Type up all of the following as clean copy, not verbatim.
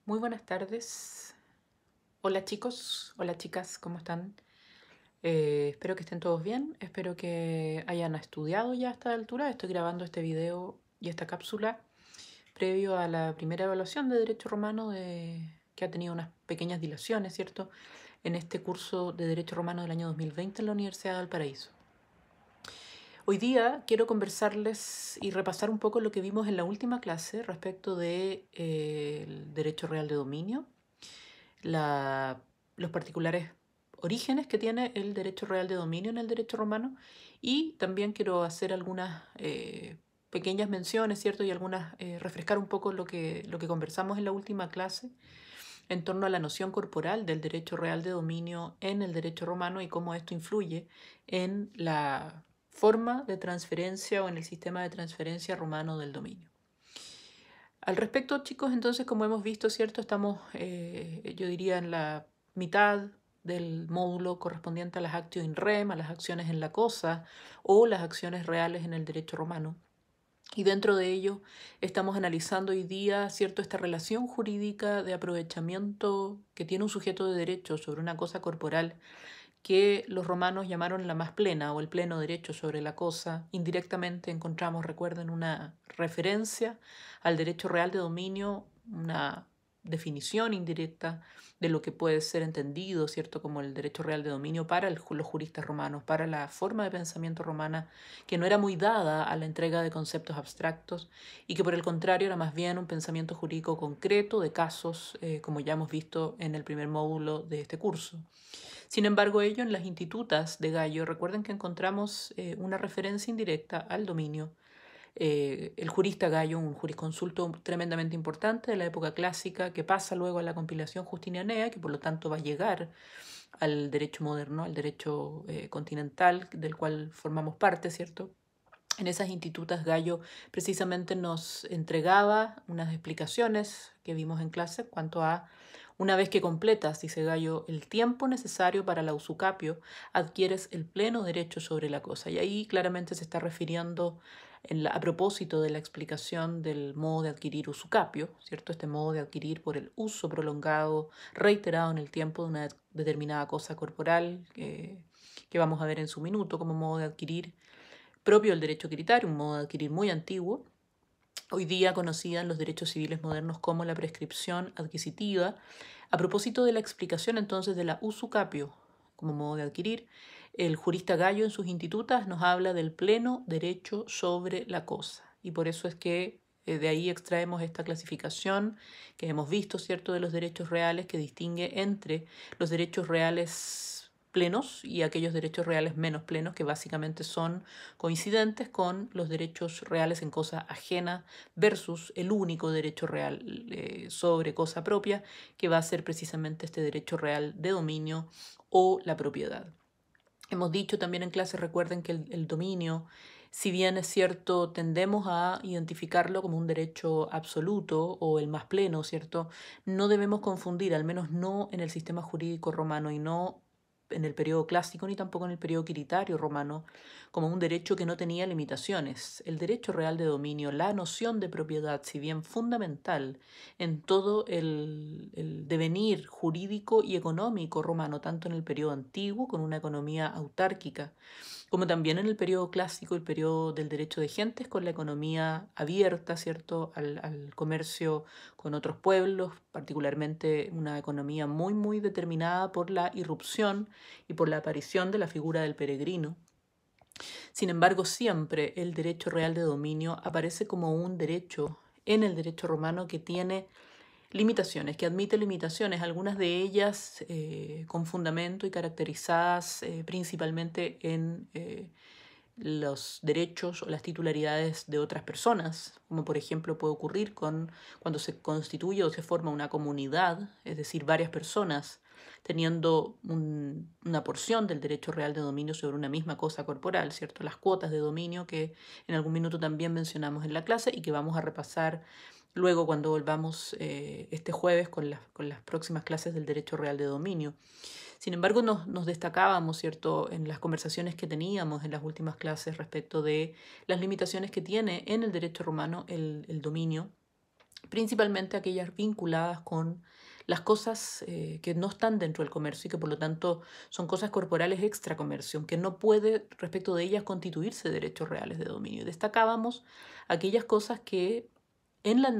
Muy buenas tardes. Hola chicos, hola chicas, ¿cómo están? Espero que estén todos bien, espero que hayan estudiado ya a esta altura. Estoy grabando este video y esta cápsula previo a la primera evaluación de Derecho Romano que ha tenido unas pequeñas dilaciones, ¿cierto? En este curso de Derecho Romano del año 2020 en la Universidad de Valparaíso. Hoy día quiero conversarles y repasar un poco lo que vimos en la última clase respecto de, el derecho real de dominio, la, los particulares orígenes que tiene el derecho real de dominio en el derecho romano, y también quiero hacer algunas pequeñas menciones, ¿cierto? Y algunas refrescar un poco lo que conversamos en la última clase en torno a la noción corporal del derecho real de dominio en el derecho romano y cómo esto influye en la forma de transferencia o en el sistema de transferencia romano del dominio. Al respecto, chicos, entonces, como hemos visto, ¿cierto? Estamos, yo diría, en la mitad del módulo correspondiente a las actio in rem, a las acciones en la cosa o las acciones reales en el derecho romano. Y dentro de ello estamos analizando hoy día, ¿cierto?, esta relación jurídica de aprovechamiento que tiene un sujeto de derecho sobre una cosa corporal que los romanos llamaron la más plena o el pleno derecho sobre la cosa. Indirectamente encontramos, recuerden, una referencia al derecho real de dominio, una definición indirecta de lo que puede ser entendido, ¿cierto?, como el derecho real de dominio para los juristas romanos, para la forma de pensamiento romana, que no era muy dada a la entrega de conceptos abstractos y que por el contrario era más bien un pensamiento jurídico concreto de casos, como ya hemos visto en el primer módulo de este curso. Sin embargo, ello en las institutas de Gallo, recuerden que encontramos una referencia indirecta al dominio. El jurista Gallo, un jurisconsulto tremendamente importante de la época clásica, que pasa luego a la compilación justinianea, que por lo tanto va a llegar al derecho moderno, al derecho continental, del cual formamos parte, ¿cierto? En esas institutas Gallo precisamente nos entregaba unas explicaciones que vimos en clase cuanto a: una vez que completas, dice Gallo, el tiempo necesario para la usucapio, adquieres el pleno derecho sobre la cosa. Y ahí claramente se está refiriendo a propósito de la explicación del modo de adquirir usucapio, ¿cierto? Este modo de adquirir por el uso prolongado, reiterado en el tiempo de una determinada cosa corporal, que vamos a ver en su minuto como modo de adquirir propio del derecho equitario, un modo de adquirir muy antiguo, hoy día conocida en los derechos civiles modernos como la prescripción adquisitiva. A propósito de la explicación entonces de la usucapio como modo de adquirir, el jurista Gallo en sus institutas nos habla del pleno derecho sobre la cosa, y por eso es que de ahí extraemos esta clasificación que hemos visto, ¿cierto?, de los derechos reales, que distingue entre los derechos reales plenos y aquellos derechos reales menos plenos, que básicamente son coincidentes con los derechos reales en cosa ajena versus el único derecho real sobre cosa propia, que va a ser precisamente este derecho real de dominio o la propiedad. Hemos dicho también en clase, recuerden, que el dominio, si bien es cierto, tendemos a identificarlo como un derecho absoluto o el más pleno, ¿cierto? No debemos confundir, al menos no en el sistema jurídico romano y no en el periodo clásico ni tampoco en el periodo quiritario romano, como un derecho que no tenía limitaciones. El derecho real de dominio, la noción de propiedad, si bien fundamental en todo el devenir jurídico y económico romano, tanto en el periodo antiguo, con una economía autárquica, como también en el periodo clásico, el periodo del derecho de gentes, con la economía abierta, ¿cierto?, al comercio con otros pueblos, particularmente una economía muy, muy determinada por la irrupción y por la aparición de la figura del peregrino. Sin embargo, siempre el derecho real de dominio aparece como un derecho en el derecho romano que tiene limitaciones, que admite limitaciones, algunas de ellas con fundamento y caracterizadas principalmente en los derechos o las titularidades de otras personas, como por ejemplo puede ocurrir cuando se constituye o se forma una comunidad, es decir, varias personas teniendo una porción del derecho real de dominio sobre una misma cosa corporal, ¿cierto? Las cuotas de dominio que en algún minuto también mencionamos en la clase y que vamos a repasar luego cuando volvamos este jueves con las próximas clases del derecho real de dominio. Sin embargo, nos destacábamos, ¿cierto?, en las conversaciones que teníamos en las últimas clases respecto de las limitaciones que tiene en el derecho romano el dominio, principalmente aquellas vinculadas con las cosas que no están dentro del comercio y que por lo tanto son cosas corporales extra comercio, aunque no puede respecto de ellas constituirse derechos reales de dominio. Destacábamos aquellas cosas que en la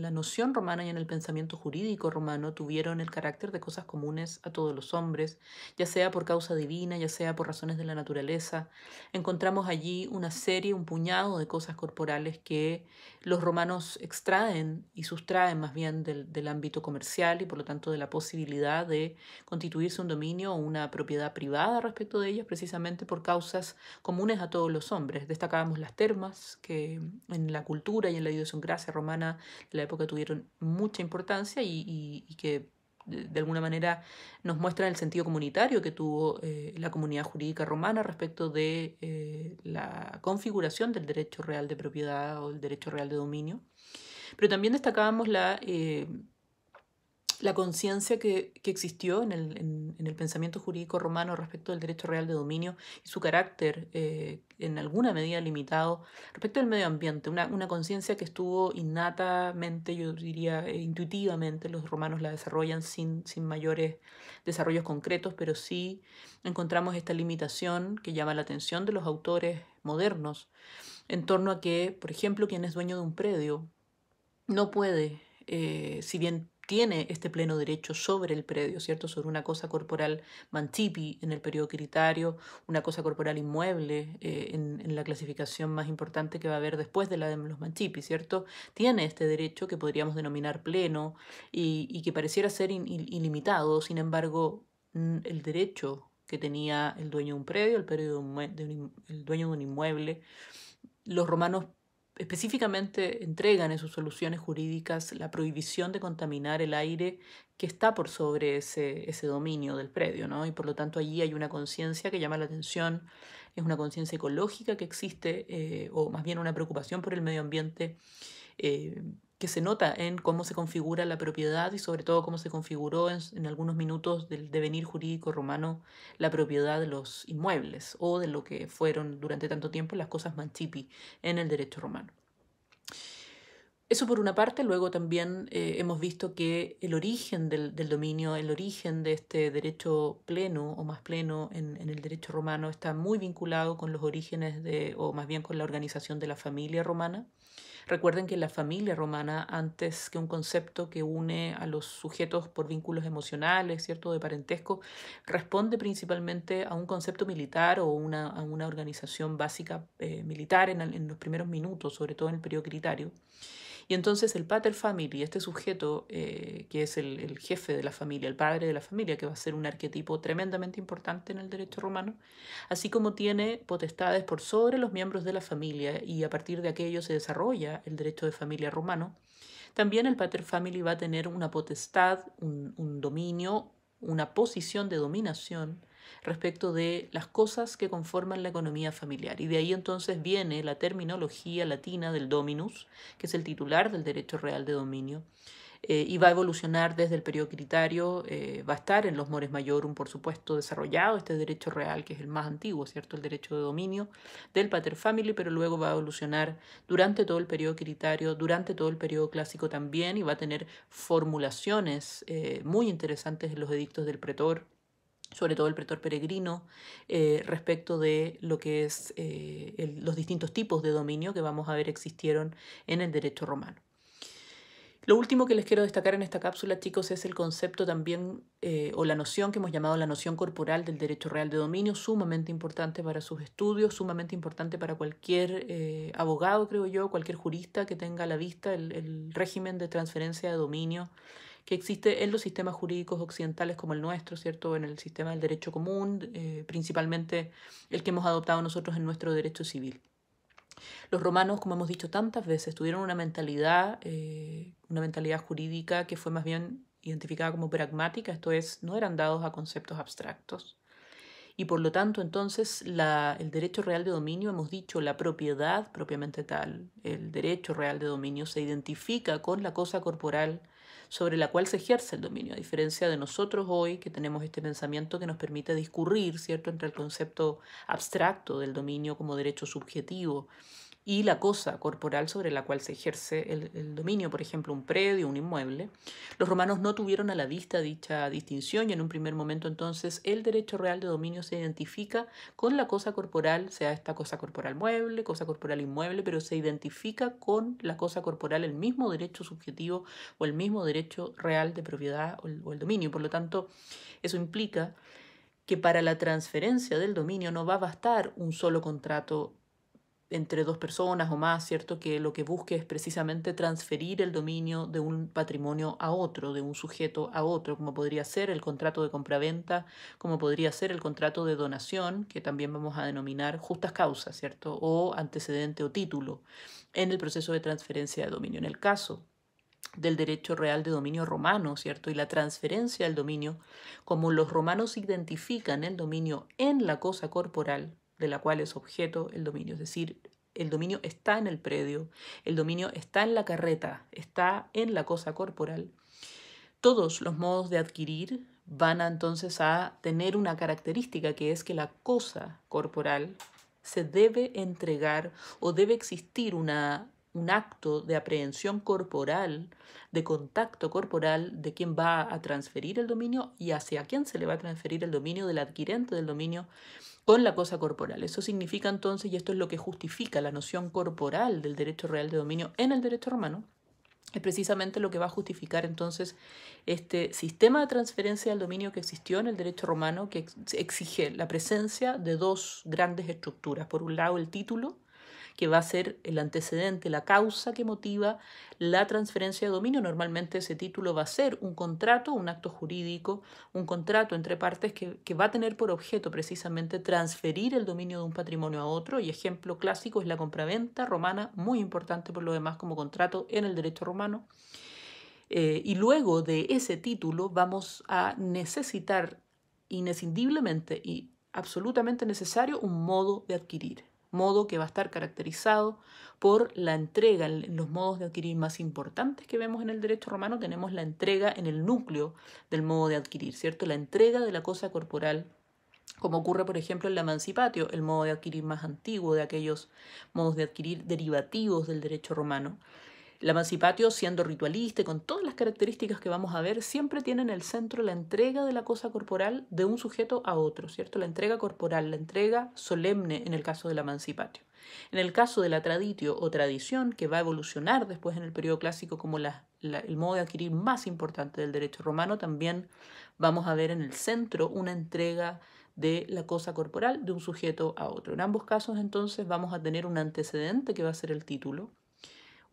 noción romana y en el pensamiento jurídico romano tuvieron el carácter de cosas comunes a todos los hombres, ya sea por causa divina, ya sea por razones de la naturaleza. Encontramos allí una serie, un puñado de cosas corporales que los romanos extraen y sustraen más bien del ámbito comercial y por lo tanto de la posibilidad de constituirse un dominio o una propiedad privada respecto de ellas, precisamente por causas comunes a todos los hombres. Destacábamos las termas, que en la cultura y en la idiosincrasia romana de la época tuvieron mucha importancia y que de alguna manera nos muestran el sentido comunitario que tuvo la comunidad jurídica romana respecto de la configuración del derecho real de propiedad o el derecho real de dominio. Pero también destacábamos la conciencia que existió en el pensamiento jurídico romano respecto del derecho real de dominio y su carácter en alguna medida limitado respecto del medio ambiente, una conciencia que estuvo innatamente, yo diría intuitivamente, los romanos la desarrollan sin mayores desarrollos concretos, pero sí encontramos esta limitación que llama la atención de los autores modernos en torno a que, por ejemplo, quien es dueño de un predio no puede, si bien tiene este pleno derecho sobre el predio, ¿cierto? Sobre una cosa corporal mancipi en el periodo critario, una cosa corporal inmueble en la clasificación más importante que va a haber después de la de los mancipi, ¿cierto? Tiene este derecho que podríamos denominar pleno y que pareciera ser ilimitado, sin embargo, el derecho que tenía el dueño de un predio, el dueño de un inmueble, los romanos específicamente entregan en sus soluciones jurídicas la prohibición de contaminar el aire que está por sobre ese dominio del predio, ¿no? Y por lo tanto allí hay una conciencia que llama la atención, es una conciencia ecológica que existe, o más bien una preocupación por el medio ambiente eh, que se nota en cómo se configura la propiedad y sobre todo cómo se configuró en algunos minutos del devenir jurídico romano la propiedad de los inmuebles o de lo que fueron durante tanto tiempo las cosas mancipi en el derecho romano. Eso por una parte, luego también hemos visto que el origen del dominio, el origen de este derecho pleno o más pleno en el derecho romano está muy vinculado con los orígenes o más bien con la organización de la familia romana. Recuerden que la familia romana, antes que un concepto que une a los sujetos por vínculos emocionales, ¿cierto?, de parentesco, responde principalmente a un concepto militar o a una organización básica militar en los primeros minutos, sobre todo en el periodo critario. Y entonces el pater family, este sujeto que es el jefe de la familia, el padre de la familia, que va a ser un arquetipo tremendamente importante en el derecho romano, así como tiene potestades por sobre los miembros de la familia y a partir de aquello se desarrolla el derecho de familia romano, también el pater family va a tener una potestad, un dominio, una posición de dominación respecto de las cosas que conforman la economía familiar. Y de ahí entonces viene la terminología latina del dominus, que es el titular del derecho real de dominio, y va a evolucionar desde el periodo critario, va a estar en los mores maiorum, por supuesto, desarrollado este derecho real, que es el más antiguo, ¿cierto? El derecho de dominio del pater family, pero luego va a evolucionar durante todo el periodo critario, durante todo el periodo clásico también, y va a tener formulaciones muy interesantes en los edictos del pretor, sobre todo el pretor peregrino, respecto de lo que es los distintos tipos de dominio que vamos a ver existieron en el derecho romano. Lo último que les quiero destacar en esta cápsula, chicos, es el concepto también, o la noción que hemos llamado la noción corporal del derecho real de dominio, sumamente importante para sus estudios, sumamente importante para cualquier abogado, creo yo, cualquier jurista que tenga a la vista el régimen de transferencia de dominio que existe en los sistemas jurídicos occidentales como el nuestro, ¿cierto? En el sistema del derecho común, principalmente el que hemos adoptado nosotros en nuestro derecho civil. Los romanos, como hemos dicho tantas veces, tuvieron una mentalidad jurídica que fue más bien identificada como pragmática, esto es, no eran dados a conceptos abstractos. Y por lo tanto, entonces, el derecho real de dominio, hemos dicho, la propiedad propiamente tal, el derecho real de dominio se identifica con la cosa corporal sobre la cual se ejerce el dominio, a diferencia de nosotros hoy que tenemos este pensamiento que nos permite discurrir, ¿cierto?, entre el concepto abstracto del dominio como derecho subjetivo y la cosa corporal sobre la cual se ejerce el dominio, por ejemplo, un predio, un inmueble. Los romanos no tuvieron a la vista dicha distinción y en un primer momento entonces el derecho real de dominio se identifica con la cosa corporal, sea esta cosa corporal mueble, cosa corporal inmueble, pero se identifica con la cosa corporal el mismo derecho subjetivo o el mismo derecho real de propiedad o el dominio. Por lo tanto, eso implica que para la transferencia del dominio no va a bastar un solo contrato entre dos personas o más, ¿cierto? Que lo que busque es precisamente transferir el dominio de un patrimonio a otro, de un sujeto a otro, como podría ser el contrato de compraventa, como podría ser el contrato de donación, que también vamos a denominar justas causas, ¿cierto? O antecedente o título en el proceso de transferencia de dominio. En el caso del derecho real de dominio romano, ¿cierto? Y la transferencia del dominio, como los romanos identifican el dominio en la cosa corporal de la cual es objeto el dominio, es decir, el dominio está en el predio, el dominio está en la carreta, está en la cosa corporal. Todos los modos de adquirir van entonces a tener una característica que es que la cosa corporal se debe entregar o debe existir un acto de aprehensión corporal, de contacto corporal de quien va a transferir el dominio y hacia quién se le va a transferir el dominio del adquirente del dominio con la cosa corporal. Eso significa entonces, y esto es lo que justifica la noción corporal del derecho real de dominio en el derecho romano, es precisamente lo que va a justificar entonces este sistema de transferencia del dominio que existió en el derecho romano, que exige la presencia de dos grandes estructuras. Por un lado, el título, que va a ser el antecedente, la causa que motiva la transferencia de dominio. Normalmente ese título va a ser un contrato, un acto jurídico, un contrato entre partes que va a tener por objeto precisamente transferir el dominio de un patrimonio a otro, y ejemplo clásico es la compraventa romana, muy importante por lo demás como contrato en el derecho romano. Y luego de ese título vamos a necesitar inescindiblemente y absolutamente necesario un modo de adquirir, modo que va a estar caracterizado por la entrega. En los modos de adquirir más importantes que vemos en el derecho romano tenemos la entrega en el núcleo del modo de adquirir, ¿cierto? La entrega de la cosa corporal, como ocurre por ejemplo en la emancipatio, el modo de adquirir más antiguo de aquellos modos de adquirir derivativos del derecho romano. La emancipatio, siendo ritualista y con todas las características que vamos a ver, siempre tiene en el centro la entrega de la cosa corporal de un sujeto a otro, ¿cierto? La entrega corporal, la entrega solemne en el caso de la emancipatio. En el caso de la traditio o tradición, que va a evolucionar después en el periodo clásico como el modo de adquirir más importante del derecho romano, también vamos a ver en el centro una entrega de la cosa corporal de un sujeto a otro. En ambos casos, entonces, vamos a tener un antecedente que va a ser el título,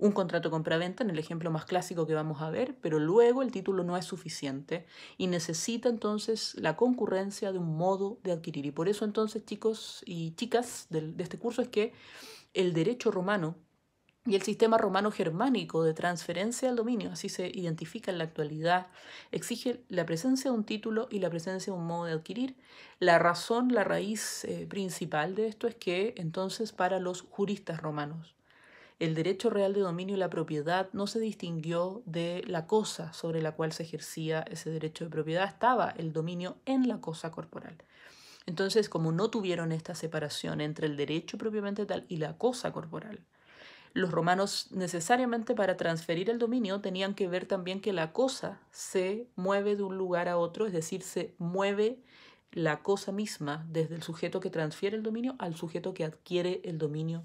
un contrato compraventa en el ejemplo más clásico que vamos a ver, pero luego el título no es suficiente y necesita entonces la concurrencia de un modo de adquirir. Y por eso entonces, chicos y chicas de este curso, es que el derecho romano y el sistema romano germánico de transferencia del dominio, así se identifica en la actualidad, exige la presencia de un título y la presencia de un modo de adquirir. La razón, la raíz principal de esto es que entonces para los juristas romanos el derecho real de dominio y la propiedad no se distinguió de la cosa sobre la cual se ejercía ese derecho de propiedad, estaba el dominio en la cosa corporal. Entonces, como no tuvieron esta separación entre el derecho propiamente tal y la cosa corporal, los romanos necesariamente para transferir el dominio tenían que ver también que la cosa se mueve de un lugar a otro, es decir, se mueve la cosa misma desde el sujeto que transfiere el dominio al sujeto que adquiere el dominio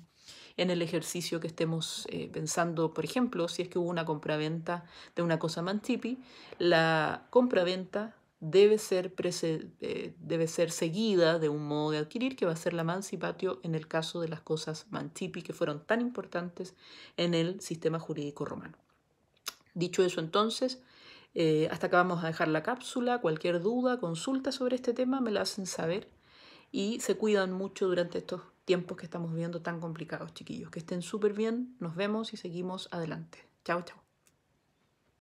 en el ejercicio que estemos pensando. Por ejemplo, si es que hubo una compraventa de una cosa mantipi, la compraventa debe ser seguida de un modo de adquirir que va a ser la emancipatio en el caso de las cosas mantipi que fueron tan importantes en el sistema jurídico romano. Dicho eso, entonces, hasta acá vamos a dejar la cápsula. Cualquier duda, consulta sobre este tema me la hacen saber y se cuidan mucho durante estos tiempos que estamos viviendo tan complicados, chiquillos. Que estén súper bien, nos vemos y seguimos adelante. Chao, chao.